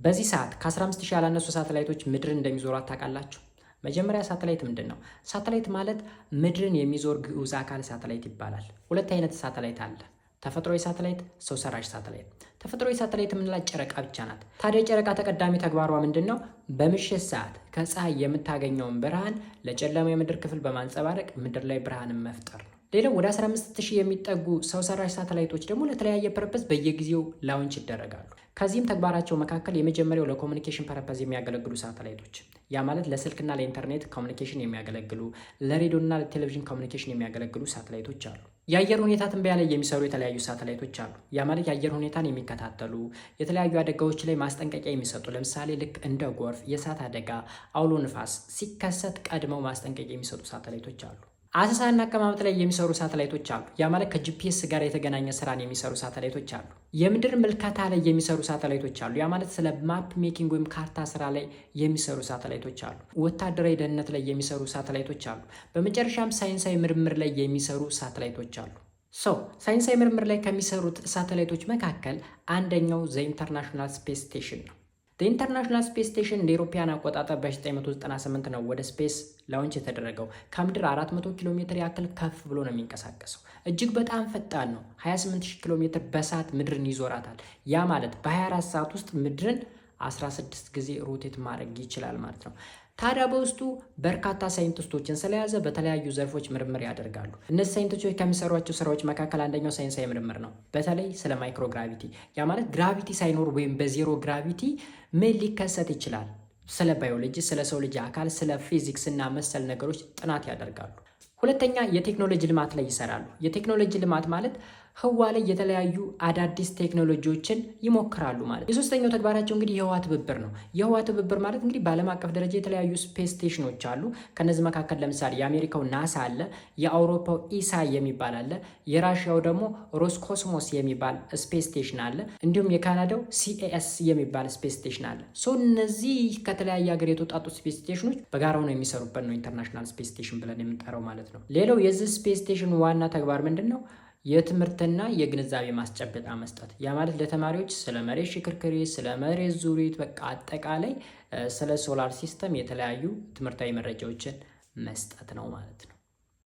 በዚህ ሰዓት ከ15000 ያላነሱ ሳተላይቶች ምድርን እንደሚዞሯት ታውቃላችሁ? መጀመሪያ ሳተላይት ምንድን ነው? ሳተላይት ማለት ምድርን የሚዞር ግዑዝ አካል ሳተላይት ይባላል። ሁለት አይነት ሳተላይት አለ። ተፈጥሯዊ ሳተላይት፣ ሰው ሰራሽ ሳተላይት። ተፈጥሯዊ ሳተላይት የምንላት ጨረቃ ብቻ ናት። ታዲያ የጨረቃ ተቀዳሚ ተግባሯ ምንድን ነው? በምሽት ሰዓት ከፀሐይ የምታገኘውን ብርሃን ለጨለማ የምድር ክፍል በማንጸባረቅ ምድር ላይ ብርሃንን መፍጠር ነው። ሌላው ወደ 15000 የሚጠጉ ሰው ሰራሽ ሳተላይቶች ደግሞ ለተለያየ ፐርፐዝ በየጊዜው ላውንች ይደረጋሉ። ከዚህም ተግባራቸው መካከል የመጀመሪያው ለኮሚኒኬሽን ፐርፐዝ የሚያገለግሉ ሳተላይቶች፣ ያ ማለት ለስልክና ለኢንተርኔት ኮሚኒኬሽን የሚያገለግሉ፣ ለሬዲዮና ለቴሌቪዥን ኮሚኒኬሽን የሚያገለግሉ ሳተላይቶች አሉ። የአየር ሁኔታ ትንበያ ላይ የሚሰሩ የተለያዩ ሳተላይቶች አሉ። ያ ማለት የአየር ሁኔታን የሚከታተሉ፣ የተለያዩ አደጋዎች ላይ ማስጠንቀቂያ የሚሰጡ፣ ለምሳሌ ልክ እንደ ጎርፍ፣ የእሳት አደጋ፣ አውሎ ንፋስ ሲከሰት ቀድመው ማስጠንቀቂያ የሚሰጡ ሳተላይቶች አሉ። አሰሳና አቀማመጥ ላይ የሚሰሩ ሳተላይቶች አሉ። ያ ማለት ከጂፒኤስ ጋር የተገናኘ ስራን የሚሰሩ ሳተላይቶች አሉ። የምድር ምልከታ ላይ የሚሰሩ ሳተላይቶች አሉ። ያ ማለት ስለ ማፕ ሜኪንግ ወይም ካርታ ስራ ላይ የሚሰሩ ሳተላይቶች አሉ። ወታደራዊ ደህንነት ላይ የሚሰሩ ሳተላይቶች አሉ። በመጨረሻም ሳይንሳዊ ምርምር ላይ የሚሰሩ ሳተላይቶች አሉ። ሳይንሳዊ ምርምር ላይ ከሚሰሩት ሳተላይቶች መካከል አንደኛው ዘ ኢንተርናሽናል ስፔስ ስቴሽን ነው። ኢንተርናሽናል ስፔስ ስቴሽን እንደ ኢሮፓያን አቆጣጠር በ1998 ነው ወደ ስፔስ ላውንች የተደረገው። ከምድር 400 ኪሎ ሜትር ያክል ከፍ ብሎ ነው የሚንቀሳቀሰው። እጅግ በጣም ፈጣን ነው። 28000 ኪሎ ሜትር በሰዓት ምድርን ይዞራታል። ያ ማለት በ24 ሰዓት ውስጥ ምድርን 16 ጊዜ ሮቴት ማድረግ ይችላል ማለት ነው። ታዲያ በውስጡ በርካታ ሳይንቲስቶችን ስለያዘ በተለያዩ ዘርፎች ምርምር ያደርጋሉ። እነዚህ ሳይንቲስቶች ከሚሰሯቸው ስራዎች መካከል አንደኛው ሳይንሳዊ ምርምር ነው። በተለይ ስለ ማይክሮግራቪቲ፣ ያ ማለት ግራቪቲ ሳይኖር ወይም በዜሮ ግራቪቲ ምን ሊከሰት ይችላል? ስለ ባዮሎጂ፣ ስለ ሰው ልጅ አካል፣ ስለ ፊዚክስ እና መሰል ነገሮች ጥናት ያደርጋሉ። ሁለተኛ የቴክኖሎጂ ልማት ላይ ይሰራሉ። የቴክኖሎጂ ልማት ማለት ህዋ ላይ የተለያዩ አዳዲስ ቴክኖሎጂዎችን ይሞክራሉ ማለት። የሶስተኛው ተግባራቸው እንግዲህ የህዋ ትብብር ነው። የህዋ ትብብር ማለት እንግዲህ በዓለም አቀፍ ደረጃ የተለያዩ ስፔስ ስቴሽኖች አሉ። ከነዚህ መካከል ለምሳሌ የአሜሪካው ናሳ አለ፣ የአውሮፓው ኢሳ የሚባል አለ፣ የራሽያው ደግሞ ሮስኮስሞስ የሚባል ስፔስ ስቴሽን አለ፣ እንዲሁም የካናዳው ሲኤስ የሚባል ስፔስ ስቴሽን አለ። እነዚህ ከተለያየ ሀገር የተውጣጡ ስፔስ ስቴሽኖች በጋራ ሆነው የሚሰሩበት ነው ኢንተርናሽናል ስፔስ ስቴሽን ብለን የምንጠራው ማለት ነው። ሌላው የዚህ ስፔስ ስቴሽን ዋና ተግባር ምንድን ነው? የትምህርትና የግንዛቤ ማስጨበጫ መስጠት። ያ ማለት ለተማሪዎች ስለ መሬት ሽክርክሪት፣ ስለ መሬት ዙሪት፣ በቃ አጠቃላይ ስለ ሶላር ሲስተም የተለያዩ ትምህርታዊ መረጃዎችን መስጠት ነው ማለት ነው።